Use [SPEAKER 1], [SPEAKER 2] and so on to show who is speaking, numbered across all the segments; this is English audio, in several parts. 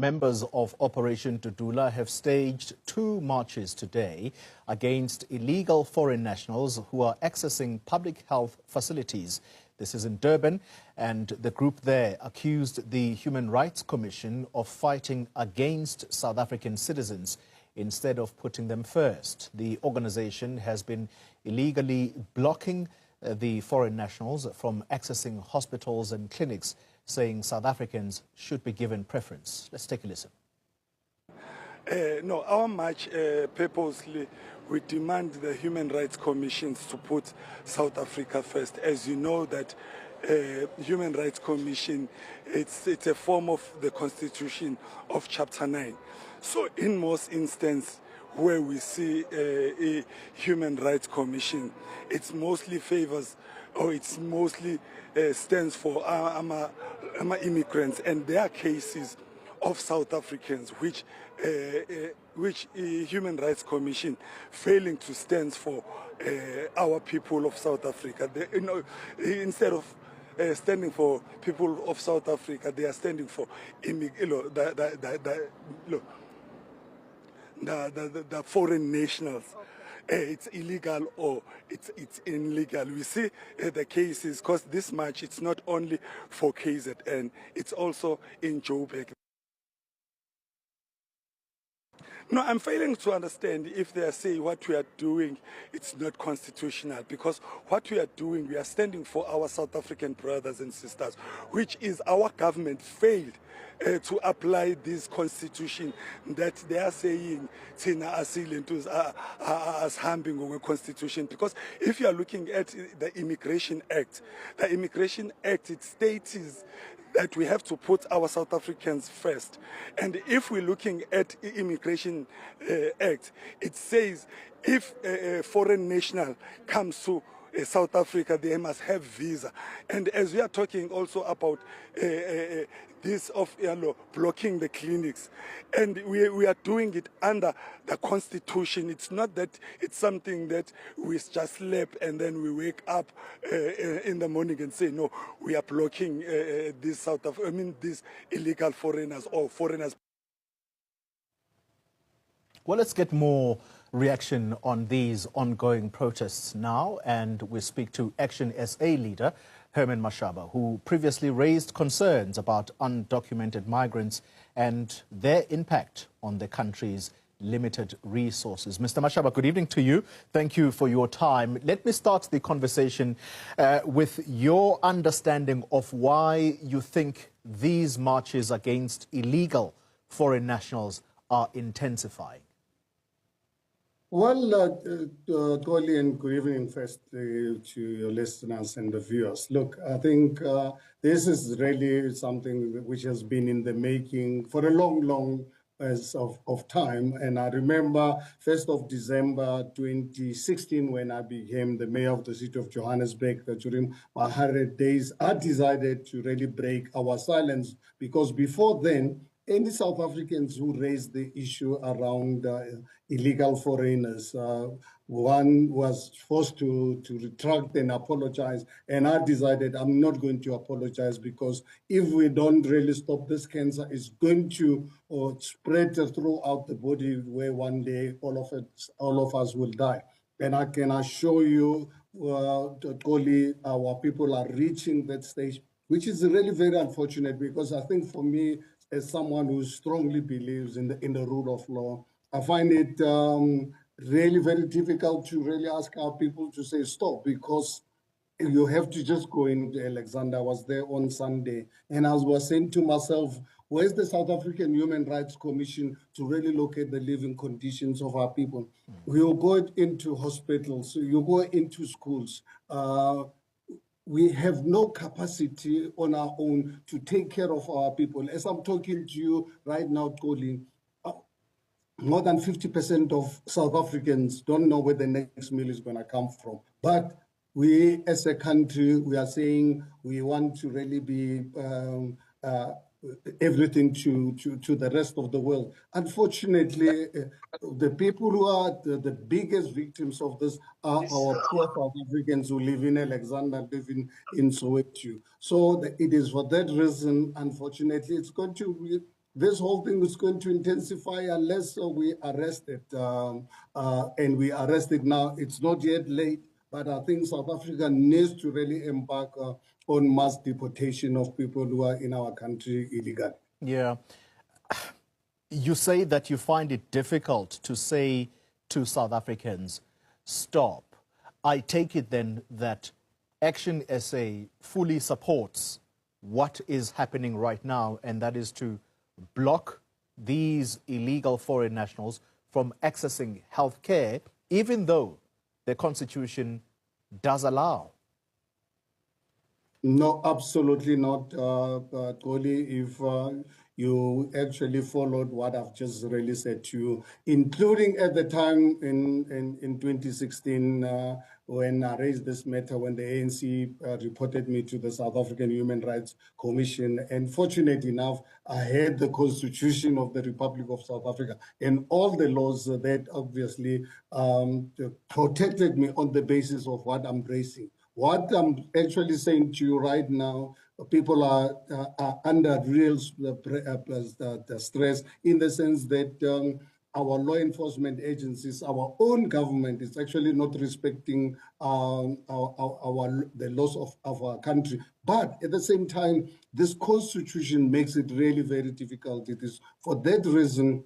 [SPEAKER 1] Members of Operation Dudula have staged 2 marches today against illegal foreign nationals who are accessing public health facilities. This is in Durban, and the group there accused the Human Rights Commission of fighting against South African citizens instead of putting them first. The organization has been illegally blocking the foreign nationals from accessing hospitals and clinics, saying South Africans should be given preference. Let's take a listen.
[SPEAKER 2] No, our march purposely, we demand the Human Rights Commission to put South Africa first. As you know that Human Rights Commission, it's a form of the Constitution of Chapter 9. So in most instances where we see a Human Rights Commission, it's mostly favors or it's mostly stands for immigrants, and there are cases of South Africans which Human Rights Commission failing to stand for our people of South Africa. Instead of standing for people of South Africa, they are standing for the foreign nationals. It's illegal or it's illegal. We see the cases, because this march, it's not only for KZN, it's also in Joburg. No, I'm failing to understand if they are saying what we are doing, it's not constitutional, because what we are doing, we are standing for our South African brothers and sisters, which is our government failed to apply this constitution that they are saying Tina Asilentus as harming our constitution. Because if you are looking at the Immigration Act, it states that we have to put our South Africans first. And if we're looking at Immigration Act, it says if a foreign national comes to South Africa, they must have visa. And as we are talking also about this of blocking the clinics, and we are doing it under the Constitution. It's not that it's something that we just sleep and then we wake up in the morning and say, no, we are blocking these these illegal foreigners or foreigners.
[SPEAKER 1] Well, let's get more reaction on these ongoing protests now, and we speak to Action SA leader Herman Mashaba, who previously raised concerns about undocumented migrants and their impact on the country's limited resources. Mr. Mashaba, good evening to you. Thank you for your time. Let me start the conversation with your understanding of why you think these marches against illegal foreign nationals are intensifying.
[SPEAKER 3] Well, Toli, and good evening first to your listeners and the viewers. Look, I think this is really something which has been in the making for a long of time. And I remember 1st of December 2016, when I became the mayor of the city of Johannesburg, during my 100 days, I decided to really break our silence, because before then, any South Africans who raised the issue around illegal foreigners, one was forced to retract and apologize. And I decided I'm not going to apologize, because if we don't really stop this cancer, it's going to spread throughout the body, where one day all of us will die. And I can assure you, Toli, our people are reaching that stage, which is really very unfortunate, because I think for me, as someone who strongly believes in the rule of law, I find it really very difficult to really ask our people to say stop, because you have to just go into Alexander. I was there on Sunday, and I was saying to myself, where's the South African Human Rights Commission to really look at the living conditions of our people? You go into hospitals, you go into schools. We have no capacity on our own to take care of our people. As I'm talking to you right now, Colin, more than 50% of South Africans don't know where the next meal is going to come from. But we, as a country, we are saying we want to really be everything to the rest of the world. Unfortunately, the people who are the biggest victims of this are our poor South Africans who live in Alexander, live in Soweto. So it is for that reason, unfortunately, it's going to this whole thing is going to intensify unless we arrest it. And we arrest it now. It's not yet late, but I think South Africa needs to really embark on mass deportation of people who are in our country illegally.
[SPEAKER 1] Yeah. You say that you find it difficult to say to South Africans, stop. I take it then that Action SA fully supports what is happening right now, and that is to block these illegal foreign nationals from accessing health care, even though the Constitution does allow.
[SPEAKER 3] No, absolutely not, Toli. If you actually followed what I've just really said to you, including at the time in 2016 when I raised this matter, when the ANC reported me to the South African Human Rights Commission. And fortunately enough, I had the Constitution of the Republic of South Africa and all the laws that obviously protected me on the basis of what I'm raising. What I'm actually saying to you right now, people are under real stress in the sense that our law enforcement agencies, our own government is actually not respecting the laws of our country. But at the same time, this constitution makes it really very difficult. It is for that reason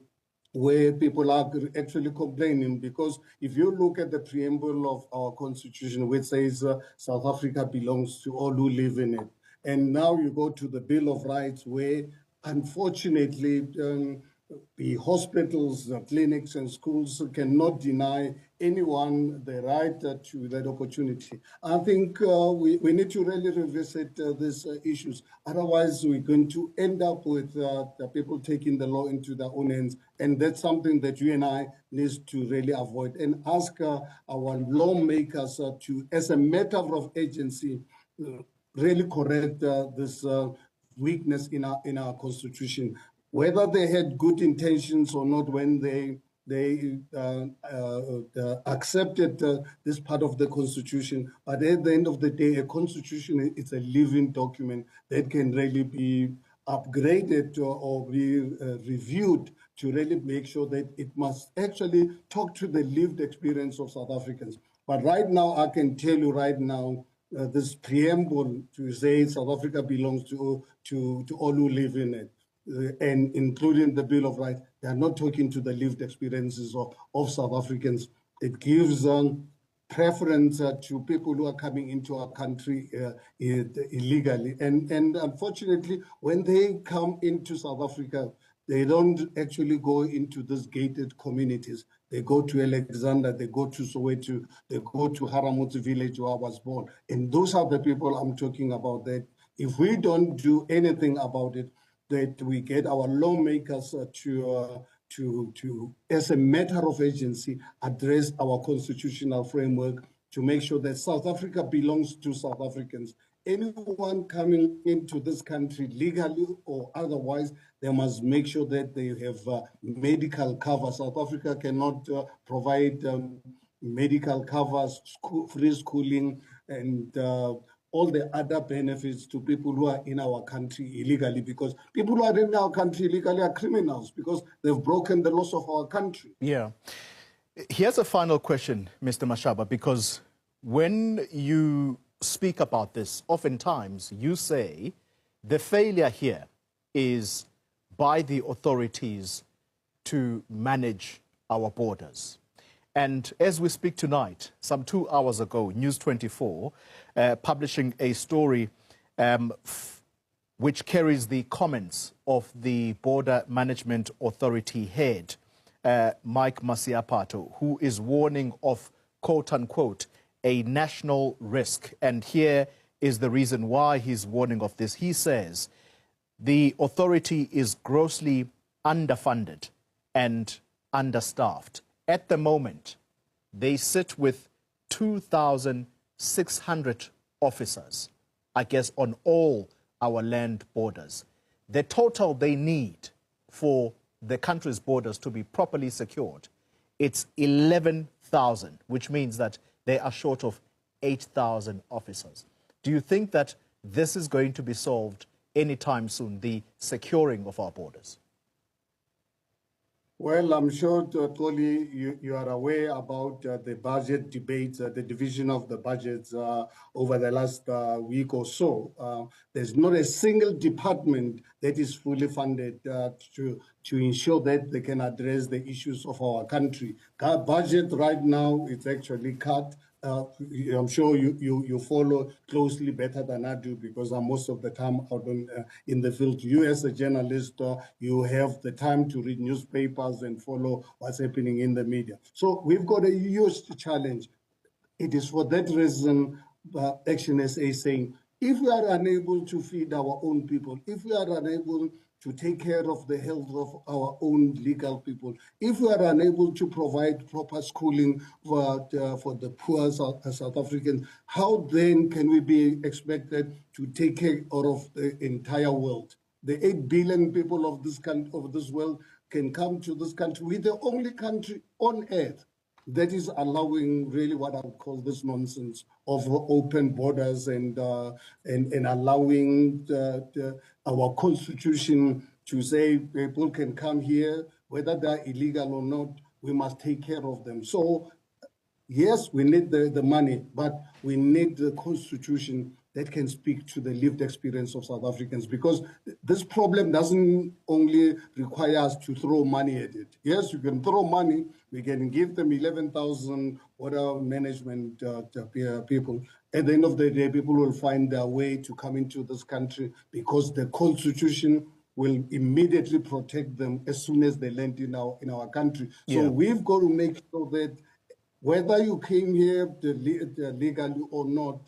[SPEAKER 3] where people are actually complaining, because if you look at the preamble of our constitution, which says South Africa belongs to all who live in it, and now you go to the Bill of Rights, where unfortunately the hospitals, the clinics and schools cannot deny anyone the right to that opportunity. I think we need to really revisit these issues. Otherwise, we're going to end up with the people taking the law into their own hands. And that's something that you and I need to really avoid and ask our lawmakers to, as a matter of agency, really correct this weakness in our constitution. Whether they had good intentions or not when they accepted this part of the constitution, but at the end of the day, a constitution is a living document that can really be upgraded or be reviewed to really make sure that it must actually talk to the lived experience of South Africans. But right now, I can tell you right now, this preamble to say South Africa belongs to all who live in it, and including the Bill of Rights, they are not talking to the lived experiences of South Africans. It gives preference to people who are coming into our country illegally. And unfortunately, when they come into South Africa, they don't actually go into these gated communities. They go to Alexander, they go to Soweto, they go to Haramutsi village where I was born. And those are the people I'm talking about, that if we don't do anything about it, that we get our lawmakers to, as a matter of agency, address our constitutional framework to make sure that South Africa belongs to South Africans. Anyone coming into this country legally or otherwise, they must make sure that they have medical cover. South Africa cannot provide medical covers, free schooling, and all the other benefits to people who are in our country illegally, because people who are in our country illegally are criminals because they've broken the laws of our country.
[SPEAKER 1] Yeah. Here's a final question, Mr. Mashaba, because when you speak about this, oftentimes you say the failure here is by the authorities to manage our borders. And as we speak tonight, some 2 hours ago, News 24, publishing a story which carries the comments of the Border Management Authority head, Mike Masiapato, who is warning of, quote unquote, a national risk. And here is the reason why he's warning of this. He says the authority is grossly underfunded and understaffed. At the moment, they sit with 2,600 officers, I guess, on all our land borders. The total they need for the country's borders to be properly secured, it's 11,000, which means that they are short of 8,000 officers. Do you think that this is going to be solved anytime soon, the securing of our borders?
[SPEAKER 3] Well, I'm sure, Toli, you are aware about the budget debates, the division of the budgets over the last week or so. There's not a single department that is fully funded to ensure that they can address the issues of our country. Our budget right now is actually cut. I'm sure you follow closely better than I do because I'm most of the time out in the field. You as a journalist, you have the time to read newspapers and follow what's happening in the media. So we've got a huge challenge. It is for that reason Action SA is saying, if we are unable to feed our own people, if we are unable to take care of the health of our own legal people, if we are unable to provide proper schooling for the poor South Africans, how then can we be expected to take care of the entire world? The 8 billion people of this world can come to this country. We're the only country on earth that is allowing really what I would call this nonsense of open borders and allowing our constitution to say people can come here, whether they're illegal or not, we must take care of them. So yes, we need the money, but we need the constitution that can speak to the lived experience of South Africans, because this problem doesn't only require us to throw money at it. Yes, you can throw money, we can give them 11,000 water management people. At the end of the day, people will find their way to come into this country because the constitution will immediately protect them as soon as they land in our country. So we've got to make sure that whether you came here legally or not,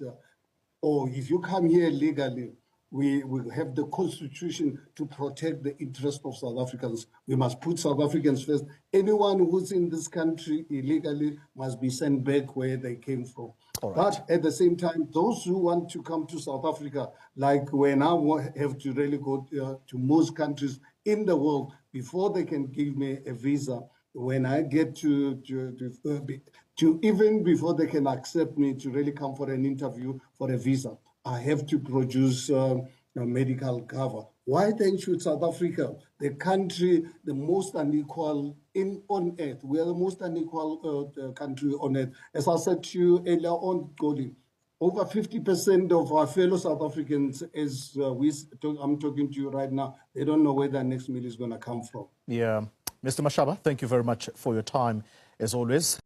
[SPEAKER 3] or if you come here legally, we have the constitution to protect the interest of South Africans. We must put South Africans first. Anyone who's in this country illegally must be sent back where they came from.
[SPEAKER 1] All right.
[SPEAKER 3] But at the same time, those who want to come to South Africa, like when I have to really go to most countries in the world before they can give me a visa, when I get to even before they can accept me to really come for an interview for a visa, I have to produce a medical cover. Why then should South Africa, the country, the most unequal on earth, we are the most unequal country on earth. As I said to you earlier on, Colin, over 50% of our fellow South Africans, as I'm talking to you right now, they don't know where their next meal is going to come from.
[SPEAKER 1] Yeah. Mr. Mashaba, thank you very much for your time, as always.